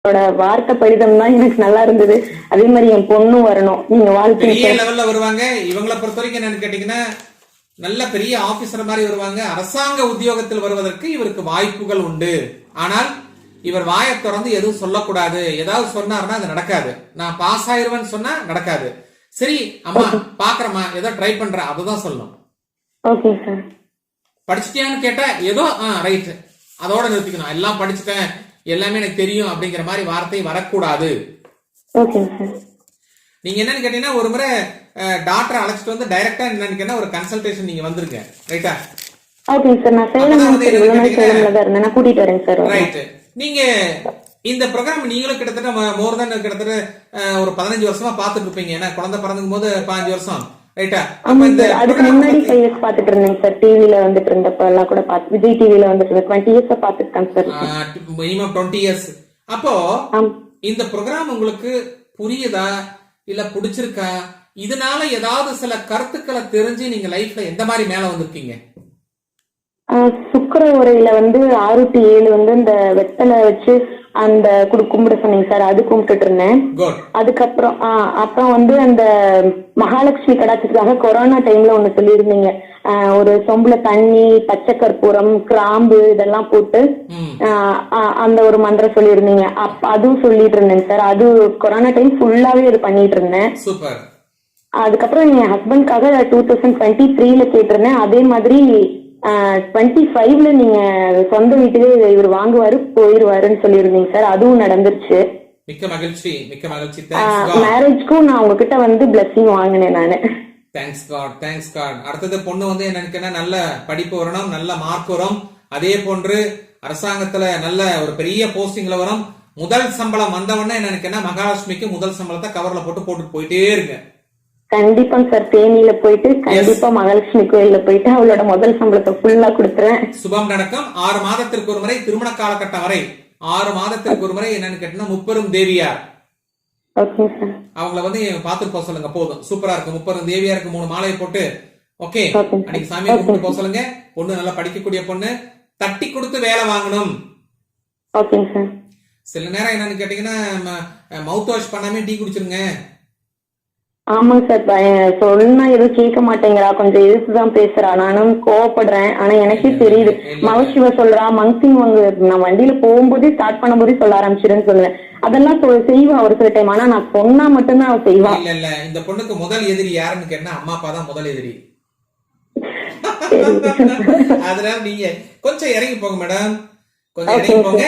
வார்த்தை படிதம் தான் எனக்கு நல்லா இருந்தது. அதே மாதிரி என் பொண்ணும் வரணும். நீங்க வாழ்க்கை பெரிய லெவல்ல வருவாங்க. இவங்களை பொறுத்த வரைக்கும் என்னன்னு கேட்டீங்கன்னா நல்ல பெரிய ஆபீசர் மாதிரி வருவாங்க. அரசாங்க உத்தியோகத்தில் வருவதற்கு இவருக்கு வாய்ப்புகள் உண்டு. ஆனால் இவர் வாயை திறந்து எதுவும் சொல்லக்கூடாது. ஏதாவது சொன்னார்னா அது நடக்காது. நான் பாஸ் ஆயிருவேன்னு சொன்னா நடக்காது. சரி அம்மா பாக்குறமா ஏதோ ட்ரை பண்ற அதுதான் சொல்லணும். Okay sir. படிச்சுட்டியான்னு கேட்டா ஏதோ ரைட் அதோட நிறுத்திக்கணும். எல்லாம் படிச்சுட்டேன் எல்லாமே எனக்கு தெரியும் அப்படிங்கிற மாதிரி வார்த்தை வரக்கூடாது. Okay sir. நீங்க என்னன்னு கேட்டீங்கன்னா ஒரு முறை டாக்டர் அழைச்சிட்டு வந்து டைரக்டா என்னன்னு கேட்டா ஒரு கன்சல்டேஷன் நீங்க வந்துருங்க. ரைட்டா? Okay sir. நான் சேலம்ல தான் இருந்தேன். நான் கூட்டிட்டு வரேன் சார். ரைட். நீங்க இந்த ப்ரோக்ராம் நீங்களும் கிட்டத்தட்ட மோர் தென் கிட்டத்தட்ட ஒரு 15 வருஷமா பாத்துட்டு இருப்பீங்க. ஏன்னா குழந்தை பிறந்துக்கும் போது 15 வருஷம். ரைட்டா? அதுக்கு முன்னாடி 5 இயர்ஸ் பாத்துட்டு இருந்தேன் சார். டிவில வந்துட்டு இருந்தப்ப எல்லாம் கூட பாத்து விஜய் டிவில வந்துட்டு 20 இயர்ஸ் பாத்துட்டேன் சார். Minimum 20 years. அப்போ இந்த ப்ரோக்ராம் உங்களுக்கு புரியுதா இல்ல பிடிச்சிருக்கா? இதனால ஏதாவது சில கருத்துக்களை தெரிஞ்சு நீங்க லைஃப்ல எந்த மாதிரி மேல வந்திருக்கீங்க? சுக்கர உரையில 6 to 7 இந்த வெத்தலை வச்சு அந்த கும்பிட சொன்னீங்க சார். அது கும்பிட்டுட்டு இருந்தேன். அதுக்கப்புறம் அப்புறம் அந்த மகாலட்சுமி கடாட்சத்துக்காக கொரோனா டைம்ல ஒண்ணு சொல்லியிருந்தீங்க. ஒரு சொம்புல தண்ணி, பச்சை கற்பூரம், கிராம்பு இதெல்லாம் போட்டு அந்த ஒரு மந்திரம் சொல்லியிருந்தீங்க. அதுவும் சொல்லிட்டு இருந்தேன் சார். அது கொரோனா டைம் ஃபுல்லாவே அது பண்ணிட்டு இருந்தேன். அதுக்கப்புறம் என் ஹஸ்பண்ட்காக 2023ல கேட்டிருந்தேன். அதே மாதிரி 25ல நீங்க சொந்த வீட்டுல இவர் வாங்குவாரு போயிருவாருன்னு சொல்லியிருந்தீங்க சார். அதுவும் நடந்துருச்சு. மிக்க மகிழ்ச்சி, மிக்க மகிழ்ச்சி. மேரேஜ்க்கும் நான் உங்ககிட்ட பிளஸிங் வாங்கினேன் நானு. Thanks God, thanks God. அடுத்தது பொண்ணு என்னன்னு நல்ல படிப்பு வரணும், நல்ல மார்க் வரும். அதே போன்று அரசாங்கத்துல நல்ல ஒரு பெரிய போஸ்டிங்ல வரும். முதல் சம்பளம் வந்தவொடனே என்னன்னு மகாலட்சுமிக்கு முதல் சம்பளத்தை கவர்ல போட்டு போயிட்டே இருங்க. கண்டிப்பா சார். தேனியில போயிட்டு கண்டிப்பா மகாலட்சுமி கோயில்ல போயிட்டு அவளோட முதல் சம்பளத்தை ஃபுல்லா கொடுத்துறேன். சுபம் நடக்கும். 6 மாதத்திற்கு ஒரு முறை திருமண காலகட்டம் வரை 6 மாதத்திற்கு ஒரு முறை என்னன்னு கேட்டா முப்பெரும் தேவியார் அவங்கள பாத்துட்டு போக சொல்லுங்க. போதும், சூப்பரா இருக்கு. முப்பெரும் தேவியாருக்கு 3 மாலையை போட்டு ஓகே அன்னைக்கு சாமியை கும்பிட்டு போக சொல்லுங்க. பொண்ணு நல்லா படிக்கக்கூடிய பொண்ணு, தட்டி கொடுத்து வேலை வாங்கணும். சில நேரம் என்னன்னு கேட்டீங்கன்னா மவுத் வாஷ் பண்ணாம டீ குடிச்சிருங்க. ஆமாங்க சார். சொன்னா எதுவும் கேட்க மாட்டேங்கிறா, கொஞ்சம் எதிர்த்துதான் பேசுறா. நானும் கோவப்படுறேன். ஆனா எனக்கே தெரியுது. மகசிவ சொல்றா, மங்சிங் நான் வண்டியில போகும்போதே ஸ்டார்ட் பண்ணும் போதே சொல்ல ஆரம்பிச்சிருன்னு சொல்லுவேன். அதெல்லாம் செய்வா ஒரு சில டைம். ஆனா நான் சொன்னா மட்டும்தான் அவ செய்வா. இல்ல இந்த பொண்ணுக்கு முதல் எதிரி யாருன்னு கேட்டா அம்மா அப்பா தான் முதல் எதிரி. அதனால நீங்க கொஞ்சம் இறங்கி போங்க மேடம், கொஞ்சம் இறங்கி போங்க.